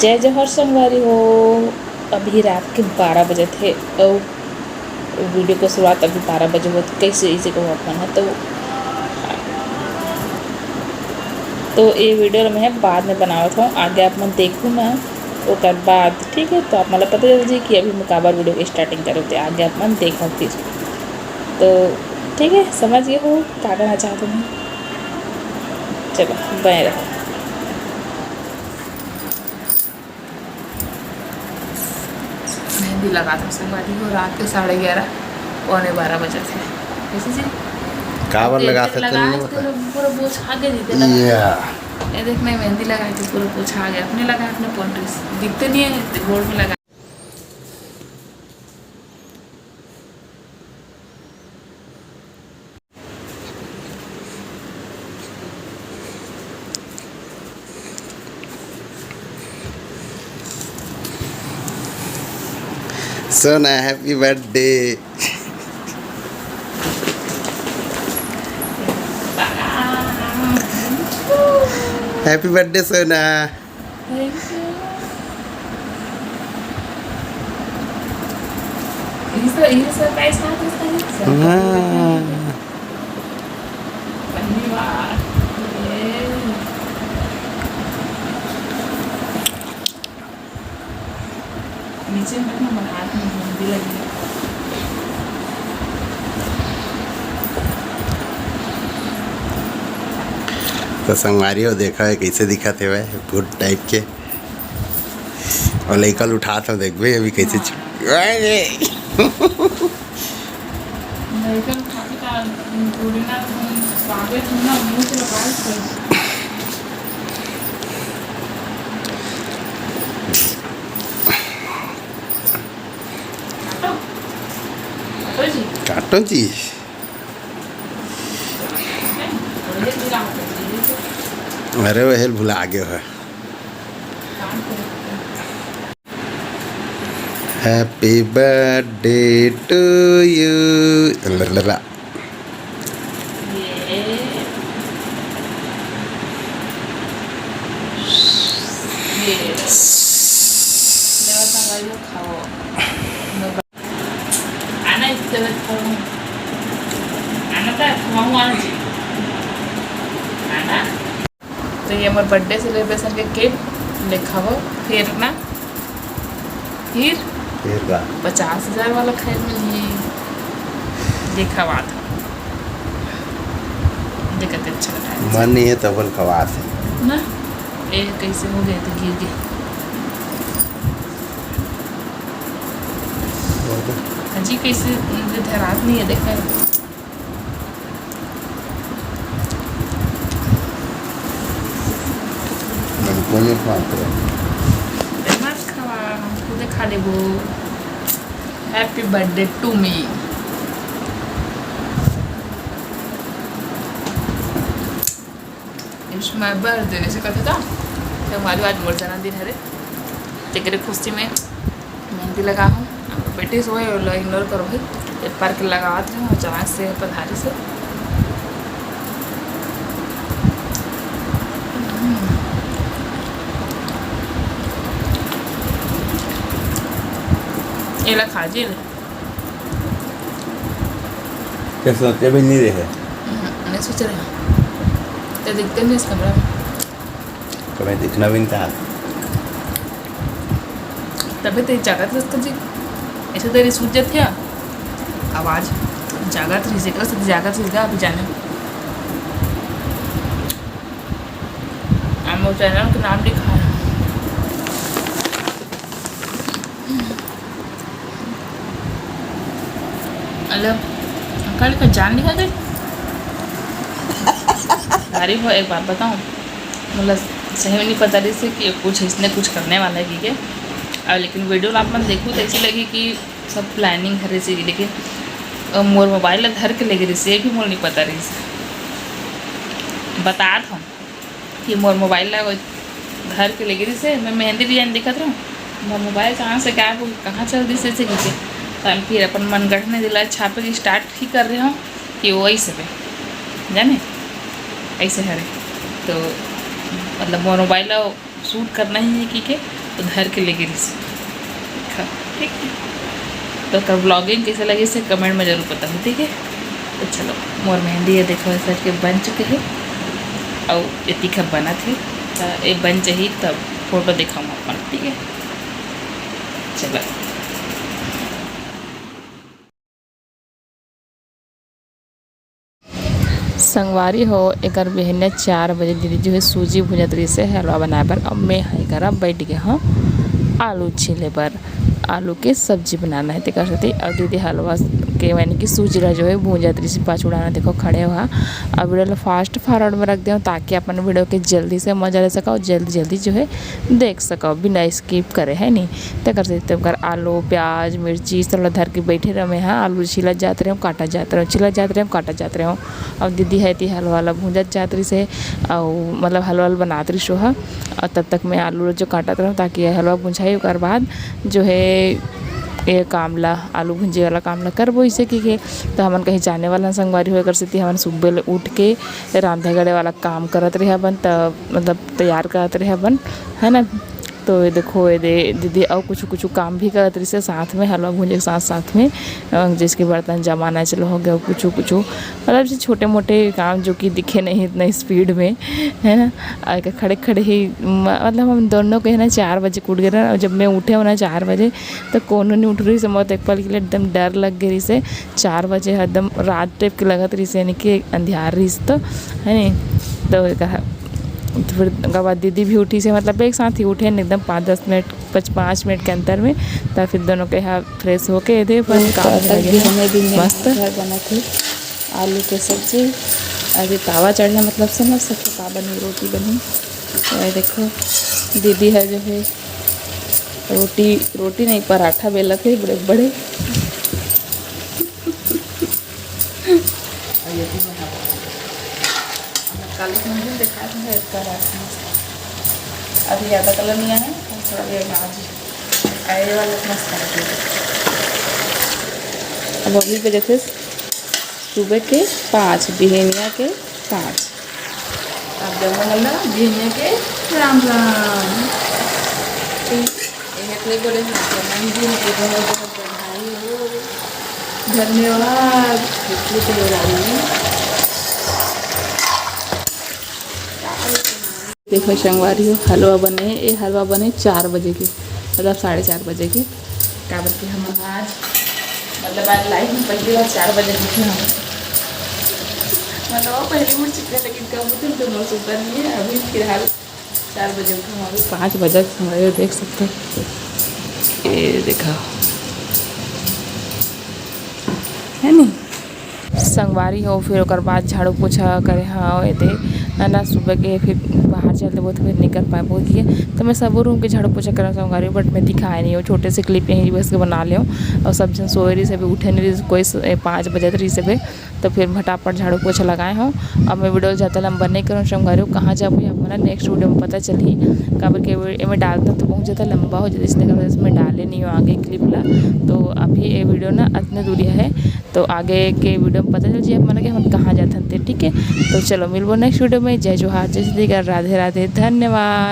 जय जौहर संगवारी हो। अभी रात के 12 बजे थे और वीडियो को शुरुआत अभी 12 बजे हो, कैसे इसे को अपन है तो ये वीडियो मैं बाद में बनावत हूँ, आगे आप मैं देखूँ मैं ओकर बाद। ठीक है, तो आप मतलब पता चल जाए कि अभी मुकाबर वीडियो की स्टार्टिंग करो थे, आगे आप मैं देखा फिर तो ठीक है, समझ गए हो क्या करना चाहते हैं। चलो बने रहो। मेहंदी लगा था संगवारी को रात के 11:30 पौने 12 बजे थे। कैसे जी काबर लगा सकते पूरा पोछा के दीते लगा। ये देखना मेहंदी लगाई थी, पूरा पोछा आ गया। अपने लगाया अपने पॉइंट दिखते नहीं है, गोड़ में लगा। सोना हैप्पी बर्थडे। हैप्पी बर्थडे सोना। नीचे में ना हाथ में मेहंदी लगी। तो संगवारी हो देखा है कैसे दिखा थे वह भूत टाइप के, और लइकल उठा था देख भाई अभी कैसे काटो जी। अरे वह भुला गए है। Happy birthday to you. लला तो ये हमारे बर्थडे सेलिब्रेशन के केक लिखा हो। फिर ना फिर 50,000 वाला खैर में देखा बात देखते अच्छा लगा मन नहीं है तबल खवास है ना। ये कैसे हो गए थे, गिर गए। जी कैसे धरात नहीं है देखा। खुद खा ले वो। Happy birthday to me. It's my birthday ऐसे कहते था तो हमारी आज मोर जन्मदिन है रे। तेरे खुशी में मेहंदी लगा हूँ। बेटे सोए इग्नोर करो भाई, एक पार के लगाते हैं अचानक से पधारी से। ये ला खाजी ले क्या सोचे भी नहीं रहे। नहीं सोच रहे तो दिखते नहीं इस कमरा में, कभी दिखना भी नहीं था। तभी तेरी जागत रही जी ऐसे तेरी सूझ जाती है आवाज़। जागत रही से कर जागत रही अभी जाने वो चैनल का नाम लिखा है। हेलो अंकल का जान लिखा गई। अरे वो एक बात बताऊँ, मतलब सही में नहीं पता रही थी कि कुछ इसने कुछ करने वाला है कि और लेकिन वीडियो आप मन देखूँ तो ऐसी लगी कि सब प्लानिंग है रही थी, लेकिन मोर मोबाइल धर के लेगी रही से भी मोर नहीं पता रही से। बता था कि मोर मोबाइल धर के लेगी रही से, मैं मेहंदी डिजाइन दिखत रहूँ मोर मोबाइल कहाँ से गायब हो कहाँ चल दी से खींचे। तो हम फिर अपन मन गढ़ने दिला छापे की स्टार्ट ही कर रहे हो कि वही से पे जाने ऐसे हरे तो मतलब मोबाइल शूट करना ही है कि के उधर के लेके ठीक है। तो कर ब्लॉगिंग कैसे लगी इसे कमेंट में ज़रूर बताऊँ, ठीक है। तो चलो मोर मेहंदी है देखो ऐसा के बन चुके हैं और ये तीखा बना थे तो ये बन चाहिए तब फोटो दिखाऊँ अपन, ठीक है। चलो संगवारी हो एक बहन 4 बजे दीदी जो है सूजी भुजतरी से हलवा बनाए पर अब मैं है घर बैठ गया हाँ आलू छीले पर आलू के सब्जी बनाना है कर सकती और दीदी हलवा के यानी कि सूजी ला जो है भूंजातरी से पाँच उड़ाना देखो खड़े हुआ। अब वीडियो फास्ट फॉरवर्ड में रख दूँ ताकि अपन वीडियो के जल्दी से मजा ले सको और जल्दी जल्दी जो है देख सको बिना स्किप करे है नहीं तो कर सकते कर आलू प्याज मिर्ची सब धर के बैठे रहे हाँ आलू छिला जाते रहे काटा जाते रहे छिला जाते रहे काटा जाते रहे। अब दीदी है थी हलवा वाला भूंजत जातरी से और मतलब हलवा बनात रही सोहा और तब तक मैं आलू जो काटत रहूँ ताकि हलवा भुंजाई उसके बाद जो है ये कामला आलू भुंजे वाला कामला करबो इसे कि तो हमन कहीं जाने वाला संगवारी हो कर सकती हमन सुबह उठ के रांधे गड़े वाला काम करत रहे बन तब मतलब तैयार करत रहे बन है ना। तो ये देखो ये दीदी और कुछ कुछ काम भी करत रही से साथ में हलवा भूंजे के साथ साथ में जिसके बर्तन जमाना चलो हो गया कुछ कुछ मतलब जो छोटे मोटे काम जो कि दिखे नहीं इतना स्पीड में है ना। आके खड़े खड़े ही मतलब हम दोनों को है ना 4 बजे उठ गए और जब मैं उठे हो ना 4 बजे तो कोनो नहीं उठ रही से मौत एक पल के लिए एकदम डर लग गई से 4 बजे एकदम रात टाइप के लगत रही से यानी कि अंधियार रही तो है नहीं। तो कहा तो फिर उसके बाद दीदी भी उठी से मतलब एक साथ ही उठे एकदम 5-10 मिनट 5 मिनट के अंतर में तब फिर दोनों के यहाँ फ्रेश होके इधर पर काम लगे मस्त बना थे आलू के सब्जी अभी तावा चढ़ना मतलब समझ सकते का बनी रोटी बनी। तो ये देखो दीदी है जो है रोटी नहीं पराठा बेला थे बड़े बड़े काले मंदिर दिखाया था इसका अभी ज़्यादा कलर नहीं है थोड़ा ये आज आए वाला मस्त है। अब अभी बजे थे सुबह के 5 बिहनिया के 5 अब जब वाला बिहनिया के राम राम एक बोले मंदिर के बहुत बहुत बधाई हो धन्यवाद देखो संगवारी हो हलवा बने ये हलवा बने 4 बजे के मतलब 4:30 बजे के क्या बोलते हम आज मतलब आज लाइफ में पहली बार 4 बजे उठे हम मतलब पहली उठ चुके लेकिन कब उठे तो नौ सुबह नहीं है अभी फिलहाल 4 बजे उठे हम अभी 5 बजे हमारे देख सकते हो ये देखा है नहीं संगवारी हो फिर और बाद झाड़ू पोछा करे हाँ ये दे ना सुबह के फिर बाहर चलते बहुत फिर नहीं कर पाए बहुत ही तो मैं सब रूम के झाड़ू पोछा कर संगवारी बट मैं दिखाए नहीं हो छोटे से क्लिप यहीं बस के बना ले और सब जन सोए रही से भी उठे नहीं रही कोई 5 बजे रही से भी तो फिर फटाफट झाड़ू पोछा लगाए हो। अब मैं वीडियो ज़्यादा लंबा नहीं करूँ संगवारी हो कहाँ जाऊँ हमारा नेक्स्ट वीडियो में पता चली काबर के में डालता तो बहुत ज़्यादा लंबा हो जाता इसलिए इसमें डाले नहीं हो आगे क्लिप ला तो अभी ये वीडियो ना इतने दूरी है तो आगे के वीडियो में पता चल जाए मैंने कि हम कहाँ जाते थे ठीक है। तो चलो मिलबो नेक्स्ट वीडियो में जय जोहार जय श्री राधे राधे धन्यवाद।